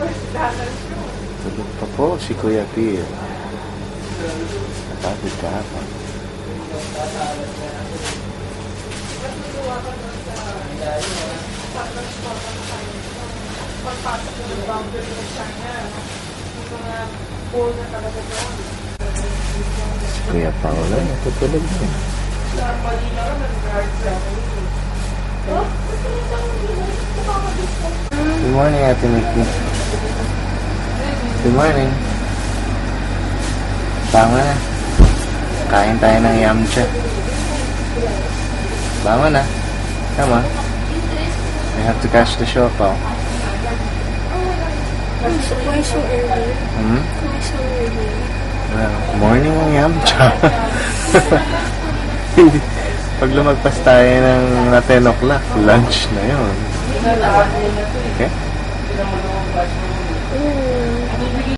Tulog pa po si Kuya Pil. Napagod ka pa. Si Kuya Paolo, natutulog na. Good morning, Ate Mickey. Good morning. Tama na. Kain tayo ng yamcha. Tama na. Come on. We have to catch the show, pal. Why so early? Hmm? Why so early? Well, morning ng yamcha. Pag lumagpas tayo ng 10 o'clock, lunch na yun. Okay?